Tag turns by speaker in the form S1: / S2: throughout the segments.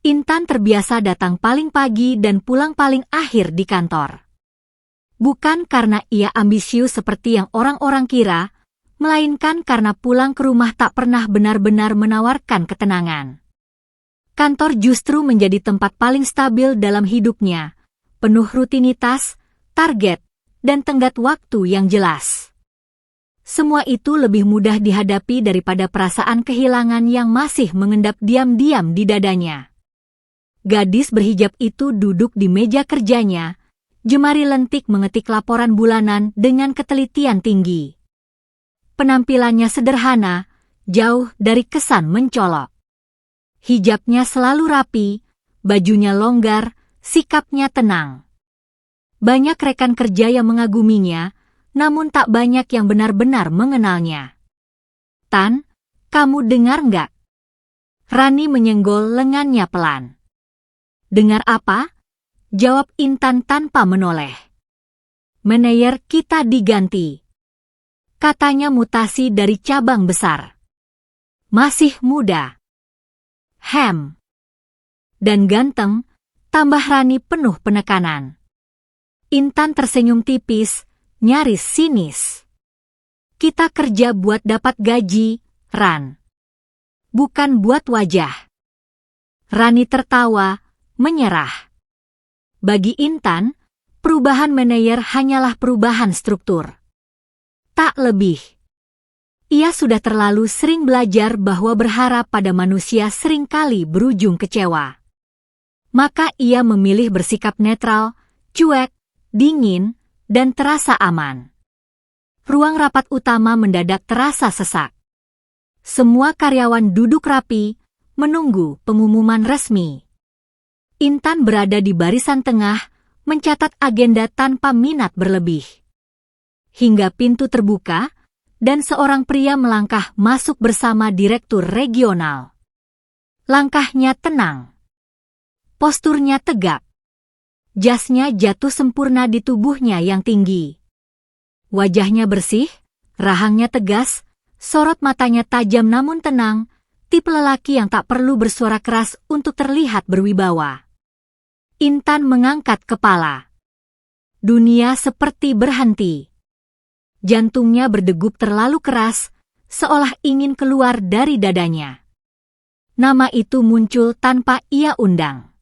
S1: Intan terbiasa datang paling pagi dan pulang paling akhir di kantor. Bukan karena ia ambisius seperti yang orang-orang kira, melainkan karena pulang ke rumah tak pernah benar-benar menawarkan ketenangan. Kantor justru menjadi tempat paling stabil dalam hidupnya, penuh rutinitas, target, dan tenggat waktu yang jelas. Semua itu lebih mudah dihadapi daripada perasaan kehilangan yang masih mengendap diam-diam di dadanya. Gadis berhijab itu duduk di meja kerjanya, jemari lentik mengetik laporan bulanan dengan ketelitian tinggi. Penampilannya sederhana, jauh dari kesan mencolok. Hijabnya selalu rapi, bajunya longgar, sikapnya tenang. Banyak rekan kerja yang mengaguminya, namun tak banyak yang benar-benar mengenalnya. "Tan, kamu dengar nggak?" Rani menyenggol lengannya pelan. "Dengar apa?" jawab Intan tanpa menoleh. "Manajer kita diganti. Katanya mutasi dari cabang besar. Masih muda. Dan ganteng," tambah Rani penuh penekanan. Intan tersenyum tipis, nyaris sinis. "Kita kerja buat dapat gaji, Ran. Bukan buat wajah." Rani tertawa, menyerah. Bagi Intan, perubahan manajer hanyalah perubahan struktur. Tak lebih. Ia sudah terlalu sering belajar bahwa berharap pada manusia seringkali berujung kecewa. Maka ia memilih bersikap netral, cuek, dingin, dan terasa aman. Ruang rapat utama mendadak terasa sesak. Semua karyawan duduk rapi, menunggu pengumuman resmi. Intan berada di barisan tengah, mencatat agenda tanpa minat berlebih. Hingga pintu terbuka, dan seorang pria melangkah masuk bersama direktur regional. Langkahnya tenang. Posturnya tegap. Jasnya jatuh sempurna di tubuhnya yang tinggi. Wajahnya bersih, rahangnya tegas, sorot matanya tajam namun tenang, tipe lelaki yang tak perlu bersuara keras untuk terlihat berwibawa. Intan mengangkat kepala. Dunia seperti berhenti. Jantungnya berdegup terlalu keras, seolah ingin keluar dari dadanya. Nama itu muncul tanpa ia undang.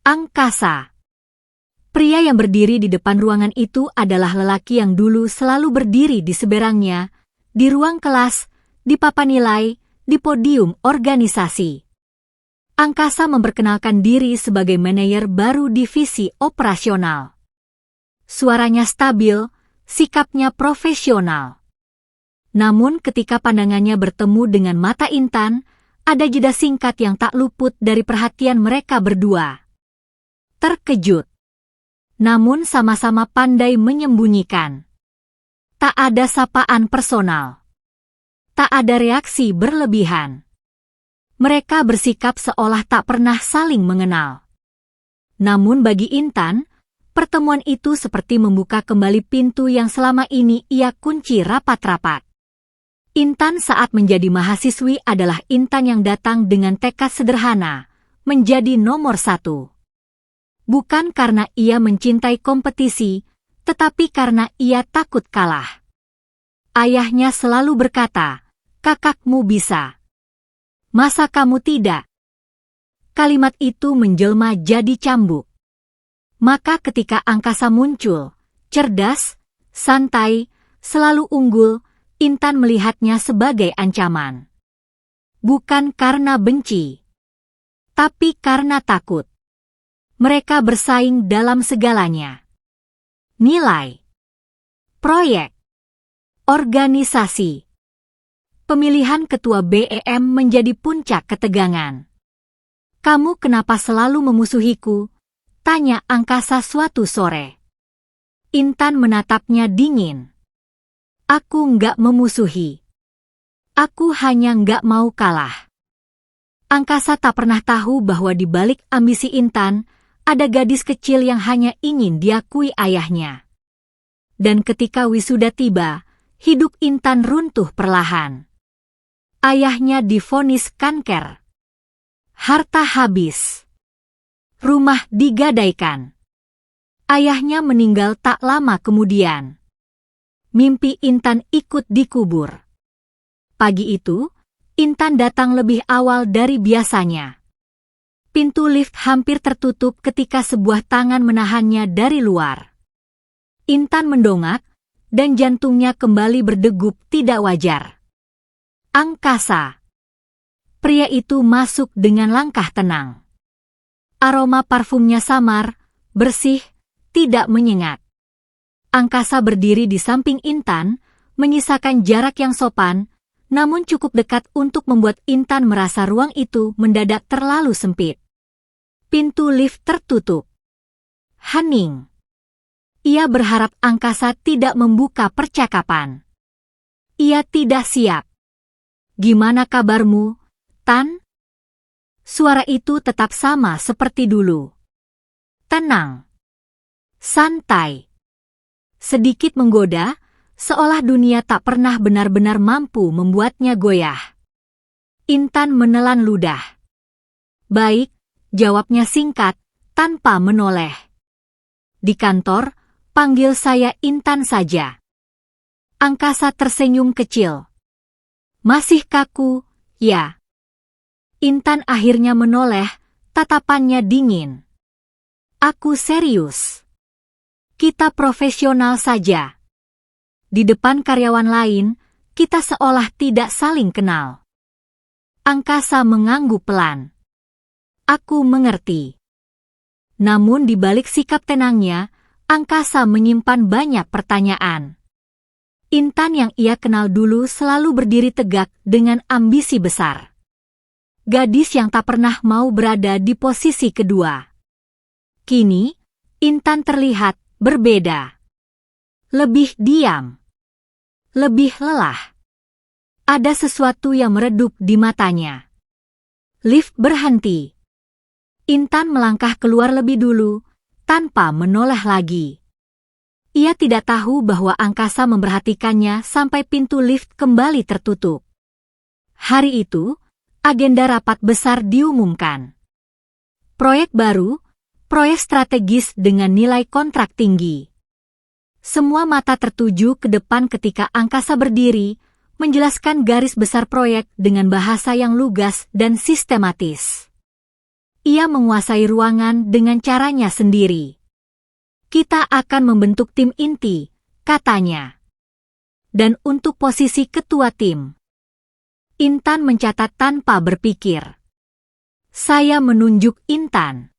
S1: Angkasa. Pria yang berdiri di depan ruangan itu adalah lelaki yang dulu selalu berdiri di seberangnya, di ruang kelas, di papan nilai, di podium organisasi. Angkasa memperkenalkan diri sebagai manajer baru divisi operasional. Suaranya stabil, sikapnya profesional. Namun ketika pandangannya bertemu dengan mata Intan, ada jeda singkat yang tak luput dari perhatian mereka berdua. Terkejut. Namun sama-sama pandai menyembunyikan. Tak ada sapaan personal. Tak ada reaksi berlebihan. Mereka bersikap seolah tak pernah saling mengenal. Namun bagi Intan, pertemuan itu seperti membuka kembali pintu yang selama ini ia kunci rapat-rapat. Intan saat menjadi mahasiswi adalah Intan yang datang dengan tekad sederhana, menjadi nomor 1. Bukan karena ia mencintai kompetisi, tetapi karena ia takut kalah. Ayahnya selalu berkata, "Kakakmu bisa. Masa kamu tidak?" Kalimat itu menjelma jadi cambuk. Maka ketika Angkasa muncul, cerdas, santai, selalu unggul, Intan melihatnya sebagai ancaman. Bukan karena benci, tapi karena takut. Mereka bersaing dalam segalanya. Nilai, proyek, organisasi. Pemilihan ketua BEM menjadi puncak ketegangan. "Kamu kenapa selalu memusuhiku?" tanya Angkasa suatu sore. Intan menatapnya dingin. "Aku nggak memusuhi. Aku hanya nggak mau kalah." Angkasa tak pernah tahu bahwa di balik ambisi Intan, ada gadis kecil yang hanya ingin diakui ayahnya. Dan ketika wisuda tiba, hidup Intan runtuh perlahan. Ayahnya divonis kanker. Harta habis. Rumah digadaikan. Ayahnya meninggal tak lama kemudian. Mimpi Intan ikut dikubur. Pagi itu, Intan datang lebih awal dari biasanya. Pintu lift hampir tertutup ketika sebuah tangan menahannya dari luar. Intan mendongak, dan jantungnya kembali berdegup tidak wajar. Angkasa. Pria itu masuk dengan langkah tenang. Aroma parfumnya samar, bersih, tidak menyengat. Angkasa berdiri di samping Intan, menyisakan jarak yang sopan, namun cukup dekat untuk membuat Intan merasa ruang itu mendadak terlalu sempit. Pintu lift tertutup. Hening. Ia berharap Angkasa tidak membuka percakapan. Ia tidak siap. Gimana kabarmu, Tan? Suara itu tetap sama seperti dulu. Tenang. Santai. Sedikit menggoda, seolah dunia tak pernah benar-benar mampu membuatnya goyah. Intan menelan ludah. Baik, jawabnya singkat, tanpa menoleh. Di kantor, panggil saya Intan saja. Angkasa tersenyum kecil. Masih kaku, ya. Intan akhirnya menoleh, tatapannya dingin. Aku serius. Kita profesional saja. Di depan karyawan lain, kita seolah tidak saling kenal. Angkasa mengangguk pelan. Aku mengerti. Namun di balik sikap tenangnya, Angkasa menyimpan banyak pertanyaan. Intan yang ia kenal dulu selalu berdiri tegak dengan ambisi besar. Gadis yang tak pernah mau berada di posisi kedua. Kini, Intan terlihat berbeda. Lebih diam. Lebih lelah. Ada sesuatu yang meredup di matanya. Lift berhenti. Intan melangkah keluar lebih dulu, tanpa menoleh lagi. Ia tidak tahu bahwa Angkasa memperhatikannya sampai pintu lift kembali tertutup. Hari itu, agenda rapat besar diumumkan. Proyek baru, proyek strategis dengan nilai kontrak tinggi. Semua mata tertuju ke depan ketika Angkasa berdiri, menjelaskan garis besar proyek dengan bahasa yang lugas dan sistematis. Ia menguasai ruangan dengan caranya sendiri. Kita akan membentuk tim inti, katanya. Dan untuk posisi ketua tim. Intan mencatat tanpa berpikir. Saya menunjuk Intan.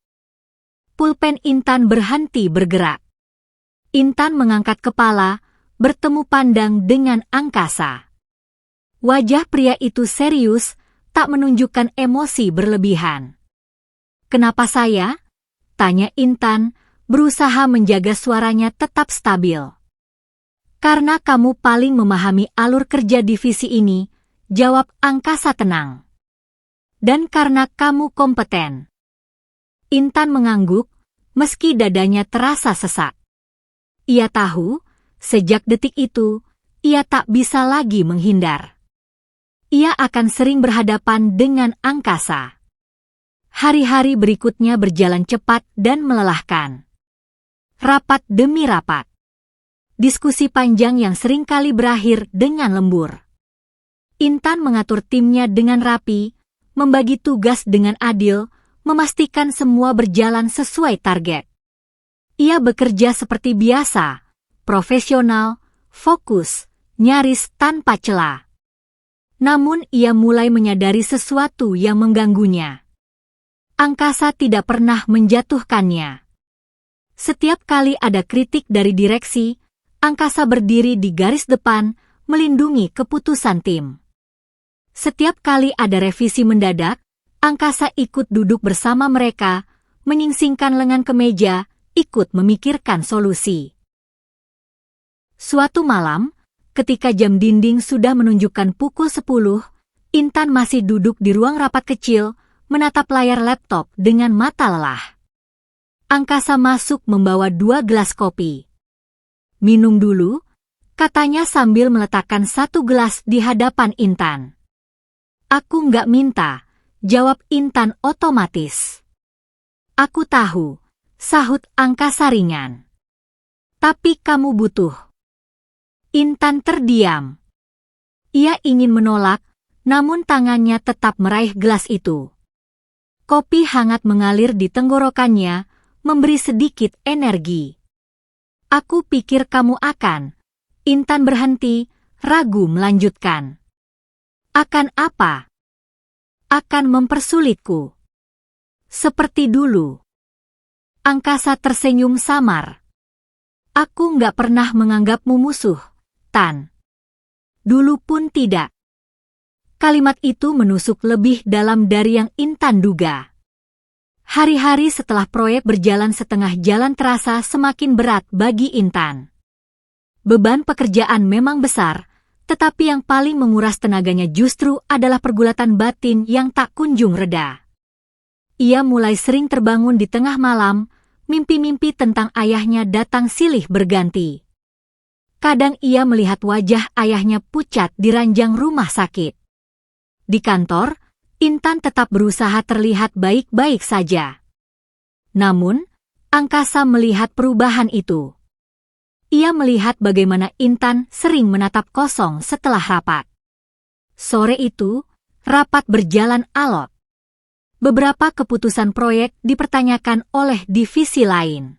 S1: Pulpen Intan berhenti bergerak. Intan mengangkat kepala, bertemu pandang dengan Angkasa. Wajah pria itu serius, tak menunjukkan emosi berlebihan. Kenapa saya? Tanya Intan, berusaha menjaga suaranya tetap stabil. Karena kamu paling memahami alur kerja divisi ini, jawab Angkasa tenang. Dan karena kamu kompeten. Intan mengangguk, meski dadanya terasa sesak. Ia tahu, sejak detik itu, ia tak bisa lagi menghindar. Ia akan sering berhadapan dengan Angkasa. Hari-hari berikutnya berjalan cepat dan melelahkan. Rapat demi rapat. Diskusi panjang yang seringkali berakhir dengan lembur. Intan mengatur timnya dengan rapi, membagi tugas dengan adil, memastikan semua berjalan sesuai target. Ia bekerja seperti biasa, profesional, fokus, nyaris tanpa celah. Namun ia mulai menyadari sesuatu yang mengganggunya. Angkasa tidak pernah menjatuhkannya. Setiap kali ada kritik dari direksi, Angkasa berdiri di garis depan, melindungi keputusan tim. Setiap kali ada revisi mendadak, Angkasa ikut duduk bersama mereka, menyingsingkan lengan ke meja, ikut memikirkan solusi. Suatu malam, ketika jam dinding sudah menunjukkan pukul 10, Intan masih duduk di ruang rapat kecil, menatap layar laptop dengan mata lelah. Angkasa masuk membawa 2 gelas kopi. Minum dulu, katanya sambil meletakkan 1 gelas di hadapan Intan. Aku nggak minta, jawab Intan otomatis. Aku tahu, sahut angkasa ringan. Tapi kamu butuh. Intan terdiam. Ia ingin menolak, namun tangannya tetap meraih gelas itu. Kopi hangat mengalir di tenggorokannya, memberi sedikit energi. Aku pikir kamu akan. Intan berhenti, ragu melanjutkan. Akan apa? Akan mempersulitku. Seperti dulu. Angkasa tersenyum samar. Aku nggak pernah menganggapmu musuh, Tan. Dulu pun tidak. Kalimat itu menusuk lebih dalam dari yang Intan duga. Hari-hari setelah proyek berjalan setengah jalan terasa semakin berat bagi Intan. Beban pekerjaan memang besar, tetapi yang paling menguras tenaganya justru adalah pergulatan batin yang tak kunjung reda. Ia mulai sering terbangun di tengah malam, mimpi-mimpi tentang ayahnya datang silih berganti. Kadang ia melihat wajah ayahnya pucat di ranjang rumah sakit. Di kantor, Intan tetap berusaha terlihat baik-baik saja. Namun, angkasa melihat perubahan itu. Ia melihat bagaimana Intan sering menatap kosong setelah rapat. Sore itu, rapat berjalan alot. Beberapa keputusan proyek dipertanyakan oleh divisi lain.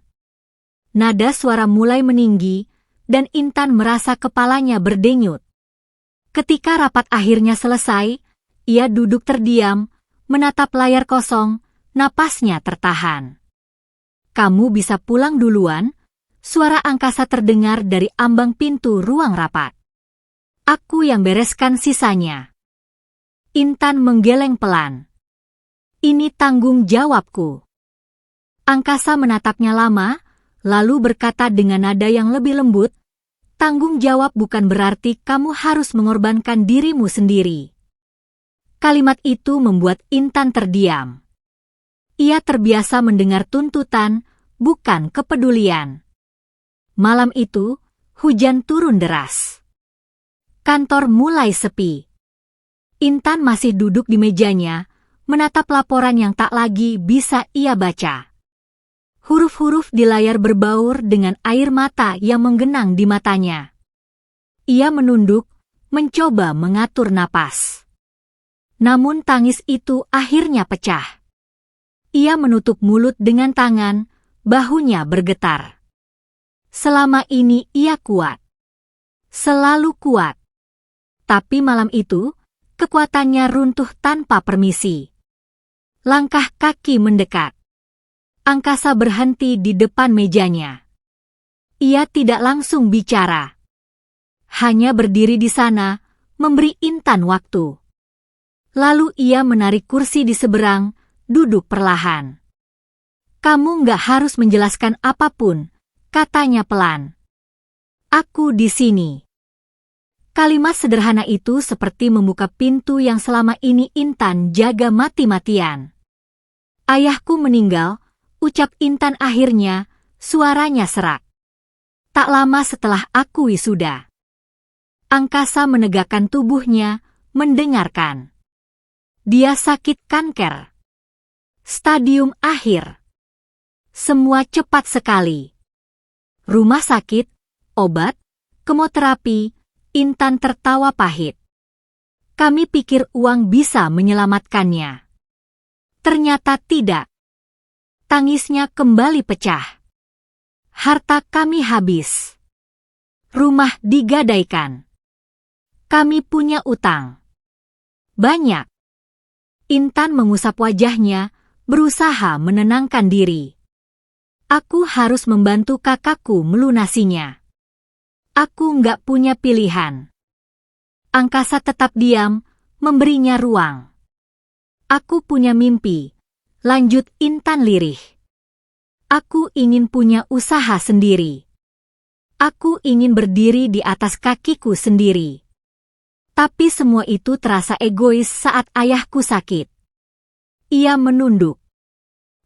S1: Nada suara mulai meninggi, dan Intan merasa kepalanya berdenyut. Ketika rapat akhirnya selesai, ia duduk terdiam, menatap layar kosong, napasnya tertahan. Kamu bisa pulang duluan? Suara angkasa terdengar dari ambang pintu ruang rapat. Aku yang bereskan sisanya. Intan menggeleng pelan. Ini tanggung jawabku. Angkasa menatapnya lama, lalu berkata dengan nada yang lebih lembut, tanggung jawab bukan berarti kamu harus mengorbankan dirimu sendiri. Kalimat itu membuat Intan terdiam. Ia terbiasa mendengar tuntutan, bukan kepedulian. Malam itu, hujan turun deras. Kantor mulai sepi. Intan masih duduk di mejanya, menatap laporan yang tak lagi bisa ia baca. Huruf-huruf di layar berbaur dengan air mata yang menggenang di matanya. Ia menunduk, mencoba mengatur napas. Namun tangis itu akhirnya pecah. Ia menutup mulut dengan tangan, bahunya bergetar. Selama ini ia kuat. Selalu kuat. Tapi malam itu, kekuatannya runtuh tanpa permisi. Langkah kaki mendekat. Angkasa berhenti di depan mejanya. Ia tidak langsung bicara. Hanya berdiri di sana, memberi Intan waktu. Lalu ia menarik kursi di seberang, duduk perlahan. Kamu nggak harus menjelaskan apapun, katanya pelan. Aku di sini. Kalimat sederhana itu seperti membuka pintu yang selama ini Intan jaga mati-matian. Ayahku meninggal, ucap Intan akhirnya, suaranya serak. Tak lama setelah aku wisuda. Angkasa menegakkan tubuhnya, mendengarkan. Dia sakit kanker. Stadium akhir. Semua cepat sekali. Rumah sakit, obat, kemoterapi, Intan tertawa pahit. Kami pikir uang bisa menyelamatkannya. Ternyata tidak. Tangisnya kembali pecah. Harta kami habis. Rumah digadaikan. Kami punya utang. Banyak. Intan mengusap wajahnya, berusaha menenangkan diri. Aku harus membantu kakakku melunasinya. Aku nggak punya pilihan. Angkasa tetap diam, memberinya ruang. Aku punya mimpi, lanjut Intan lirih. Aku ingin punya usaha sendiri. Aku ingin berdiri di atas kakiku sendiri. Tapi semua itu terasa egois saat ayahku sakit. Ia menunduk.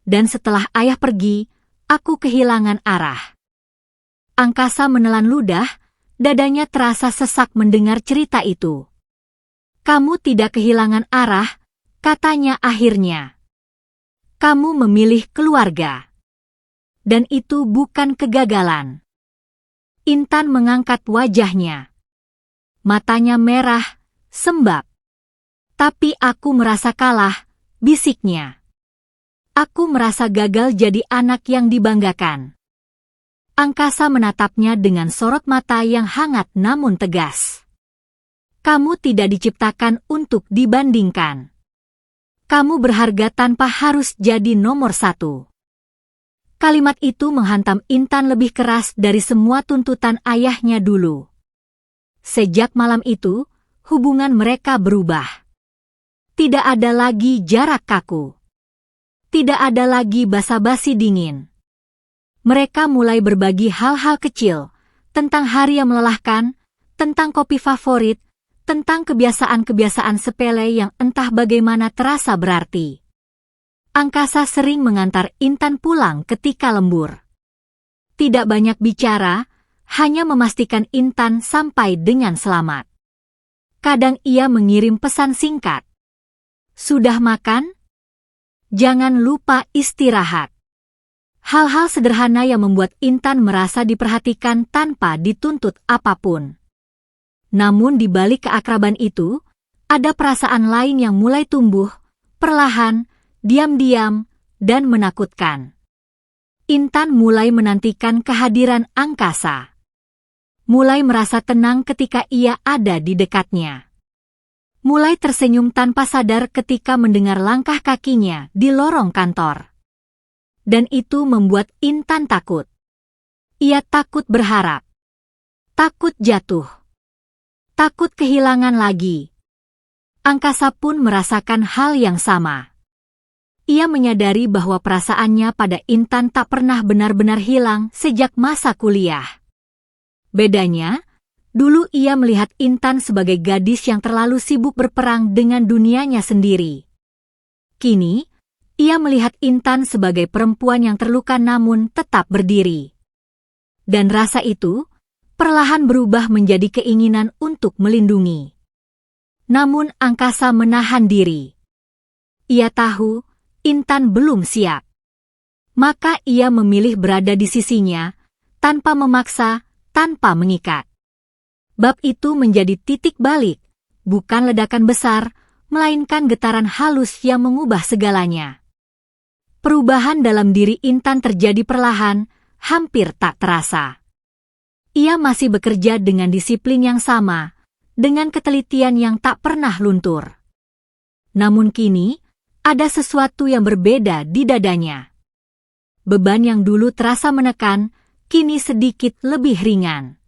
S1: Dan setelah ayah pergi, aku kehilangan arah. Angkasa menelan ludah, dadanya terasa sesak mendengar cerita itu. Kamu tidak kehilangan arah, katanya akhirnya. Kamu memilih keluarga. Dan itu bukan kegagalan. Intan mengangkat wajahnya. Matanya merah, sembab. Tapi aku merasa kalah, bisiknya. Aku merasa gagal jadi anak yang dibanggakan. Angkasa menatapnya dengan sorot mata yang hangat namun tegas. Kamu tidak diciptakan untuk dibandingkan. Kamu berharga tanpa harus jadi nomor 1. Kalimat itu menghantam Intan lebih keras dari semua tuntutan ayahnya dulu. Sejak malam itu, hubungan mereka berubah. Tidak ada lagi jarak kaku. Tidak ada lagi basa-basi dingin. Mereka mulai berbagi hal-hal kecil, tentang hari yang melelahkan, tentang kopi favorit, tentang kebiasaan-kebiasaan sepele yang entah bagaimana terasa berarti. Angkasa sering mengantar Intan pulang ketika lembur. Tidak banyak bicara, hanya memastikan Intan sampai dengan selamat. Kadang ia mengirim pesan singkat. Sudah makan? Jangan lupa istirahat. Hal-hal sederhana yang membuat Intan merasa diperhatikan tanpa dituntut apapun. Namun di balik keakraban itu, ada perasaan lain yang mulai tumbuh, perlahan, diam-diam, dan menakutkan. Intan mulai menantikan kehadiran Angkasa. Mulai merasa tenang ketika ia ada di dekatnya. Mulai tersenyum tanpa sadar ketika mendengar langkah kakinya di lorong kantor. Dan itu membuat Intan takut. Ia takut berharap. Takut jatuh. Takut kehilangan lagi. Angkasa pun merasakan hal yang sama. Ia menyadari bahwa perasaannya pada Intan tak pernah benar-benar hilang sejak masa kuliah. Bedanya, dulu ia melihat Intan sebagai gadis yang terlalu sibuk berperang dengan dunianya sendiri. Kini, ia melihat Intan sebagai perempuan yang terluka namun tetap berdiri. Dan rasa itu, perlahan berubah menjadi keinginan untuk melindungi. Namun Angkasa menahan diri. Ia tahu, Intan belum siap. Maka ia memilih berada di sisinya, tanpa memaksa, tanpa mengikat. Bab itu menjadi titik balik, bukan ledakan besar, melainkan getaran halus yang mengubah segalanya. Perubahan dalam diri Intan terjadi perlahan, hampir tak terasa. Ia masih bekerja dengan disiplin yang sama, dengan ketelitian yang tak pernah luntur. Namun kini, ada sesuatu yang berbeda di dadanya. Beban yang dulu terasa menekan, kini sedikit lebih ringan.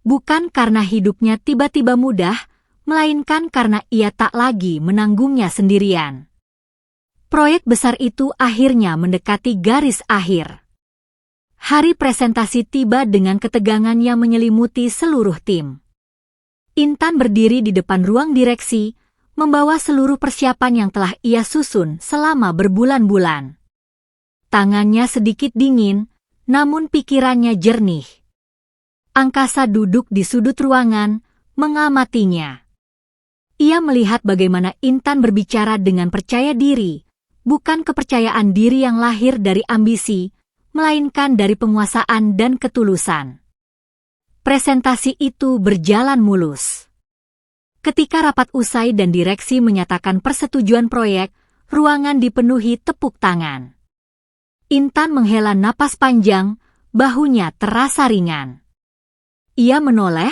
S1: Bukan karena hidupnya tiba-tiba mudah, melainkan karena ia tak lagi menanggungnya sendirian. Proyek besar itu akhirnya mendekati garis akhir. Hari presentasi tiba dengan ketegangan yang menyelimuti seluruh tim. Intan berdiri di depan ruang direksi, membawa seluruh persiapan yang telah ia susun selama berbulan-bulan. Tangannya sedikit dingin, namun pikirannya jernih. Angkasa duduk di sudut ruangan, mengamatinya. Ia melihat bagaimana Intan berbicara dengan percaya diri, bukan kepercayaan diri yang lahir dari ambisi, melainkan dari penguasaan dan ketulusan. Presentasi itu berjalan mulus. Ketika rapat usai dan direksi menyatakan persetujuan proyek, ruangan dipenuhi tepuk tangan. Intan menghela napas panjang, bahunya terasa ringan. Ia menoleh,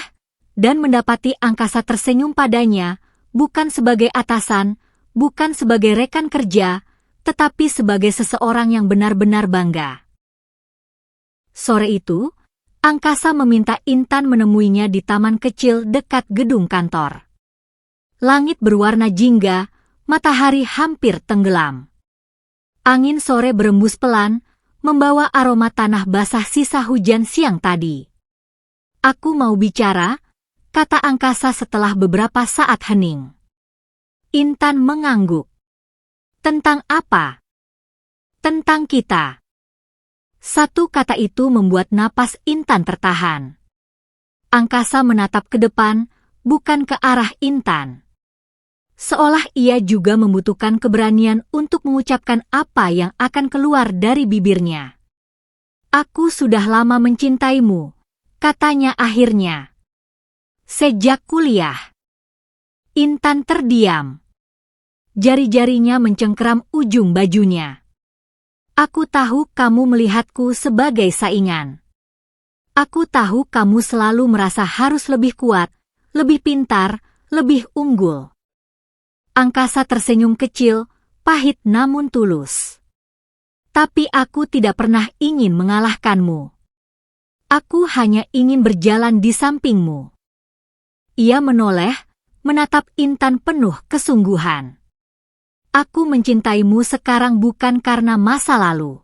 S1: dan mendapati Angkasa tersenyum padanya, bukan sebagai atasan, bukan sebagai rekan kerja, tetapi sebagai seseorang yang benar-benar bangga. Sore itu, Angkasa meminta Intan menemuinya di taman kecil dekat gedung kantor. Langit berwarna jingga, matahari hampir tenggelam. Angin sore berembus pelan, membawa aroma tanah basah sisa hujan siang tadi. Aku mau bicara, kata Angkasa setelah beberapa saat hening. Intan mengangguk. Tentang apa? Tentang kita. Satu kata itu membuat napas Intan tertahan. Angkasa menatap ke depan, bukan ke arah Intan. Seolah ia juga membutuhkan keberanian untuk mengucapkan apa yang akan keluar dari bibirnya. Aku sudah lama mencintaimu, katanya akhirnya. Sejak kuliah. Intan terdiam. Jari-jarinya mencengkeram ujung bajunya. Aku tahu kamu melihatku sebagai saingan. Aku tahu kamu selalu merasa harus lebih kuat, lebih pintar, lebih unggul. Angkasa tersenyum kecil, pahit namun tulus. Tapi aku tidak pernah ingin mengalahkanmu. Aku hanya ingin berjalan di sampingmu. Ia menoleh, menatap Intan penuh kesungguhan. Aku mencintaimu sekarang bukan karena masa lalu.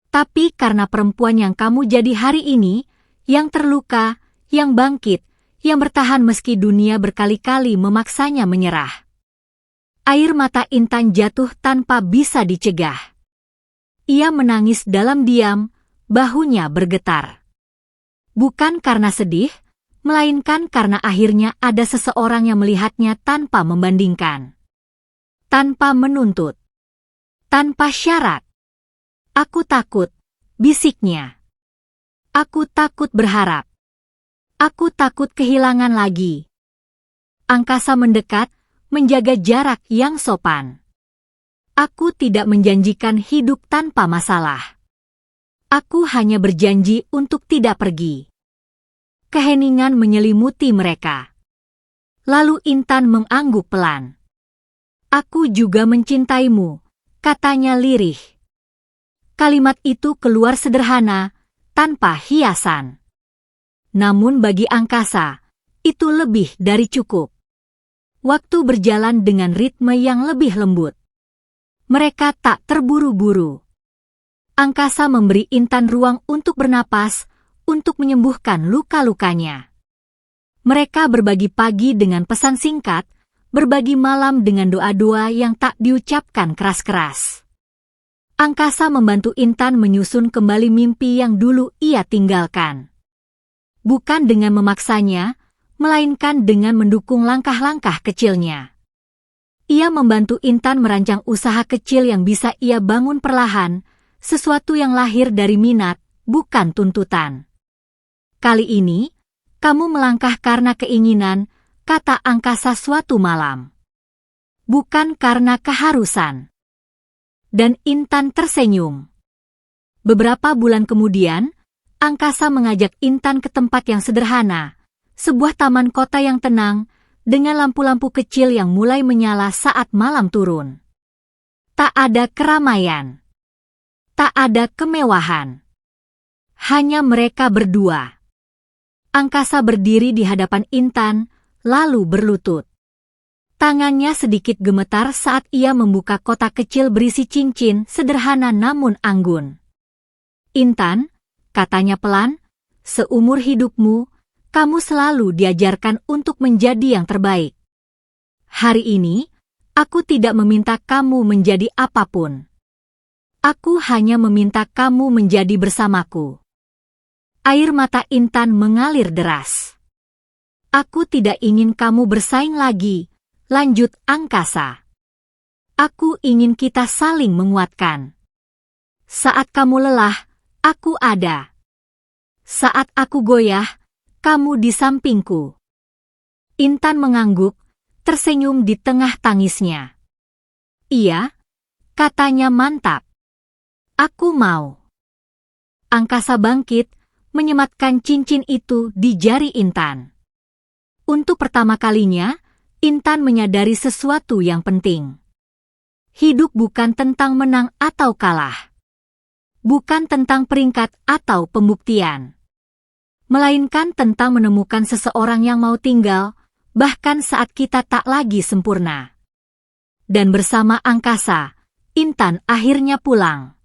S1: Tapi karena perempuan yang kamu jadi hari ini, yang terluka, yang bangkit, yang bertahan meski dunia berkali-kali memaksanya menyerah. Air mata Intan jatuh tanpa bisa dicegah. Ia menangis dalam diam, bahunya bergetar. Bukan karena sedih, melainkan karena akhirnya ada seseorang yang melihatnya tanpa membandingkan. Tanpa menuntut. Tanpa syarat. Aku takut, bisiknya. Aku takut berharap. Aku takut kehilangan lagi. Angkasa mendekat, menjaga jarak yang sopan. Aku tidak menjanjikan hidup tanpa masalah. Aku hanya berjanji untuk tidak pergi. Keheningan menyelimuti mereka. Lalu Intan mengangguk pelan. Aku juga mencintaimu, katanya lirih. Kalimat itu keluar sederhana, tanpa hiasan. Namun bagi angkasa, itu lebih dari cukup. Waktu berjalan dengan ritme yang lebih lembut. Mereka tak terburu-buru. Angkasa memberi Intan ruang untuk bernapas, untuk menyembuhkan luka-lukanya. Mereka berbagi pagi dengan pesan singkat, berbagi malam dengan doa-doa yang tak diucapkan keras-keras. Angkasa membantu Intan menyusun kembali mimpi yang dulu ia tinggalkan. Bukan dengan memaksanya, melainkan dengan mendukung langkah-langkah kecilnya. Ia membantu Intan merancang usaha kecil yang bisa ia bangun perlahan, sesuatu yang lahir dari minat, bukan tuntutan. Kali ini, kamu melangkah karena keinginan, kata angkasa suatu malam. Bukan karena keharusan. Dan Intan tersenyum. Beberapa bulan kemudian, angkasa mengajak Intan ke tempat yang sederhana, sebuah taman kota yang tenang, dengan lampu-lampu kecil yang mulai menyala saat malam turun. Tak ada keramaian. Tak ada kemewahan. Hanya mereka berdua. Angkasa berdiri di hadapan Intan, lalu berlutut. Tangannya sedikit gemetar saat ia membuka kotak kecil berisi cincin sederhana namun anggun. Intan, katanya pelan, seumur hidupmu, kamu selalu diajarkan untuk menjadi yang terbaik. Hari ini, aku tidak meminta kamu menjadi apapun. Aku hanya meminta kamu menjadi bersamaku. Air mata Intan mengalir deras. Aku tidak ingin kamu bersaing lagi, lanjut angkasa. Aku ingin kita saling menguatkan. Saat kamu lelah, aku ada. Saat aku goyah, kamu di sampingku. Intan mengangguk, tersenyum di tengah tangisnya. Iya, katanya mantap. Aku mau. Angkasa bangkit, menyematkan cincin itu di jari Intan. Untuk pertama kalinya, Intan menyadari sesuatu yang penting. Hidup bukan tentang menang atau kalah. Bukan tentang peringkat atau pembuktian. Melainkan tentang menemukan seseorang yang mau tinggal, bahkan saat kita tak lagi sempurna. Dan bersama angkasa, Intan akhirnya pulang.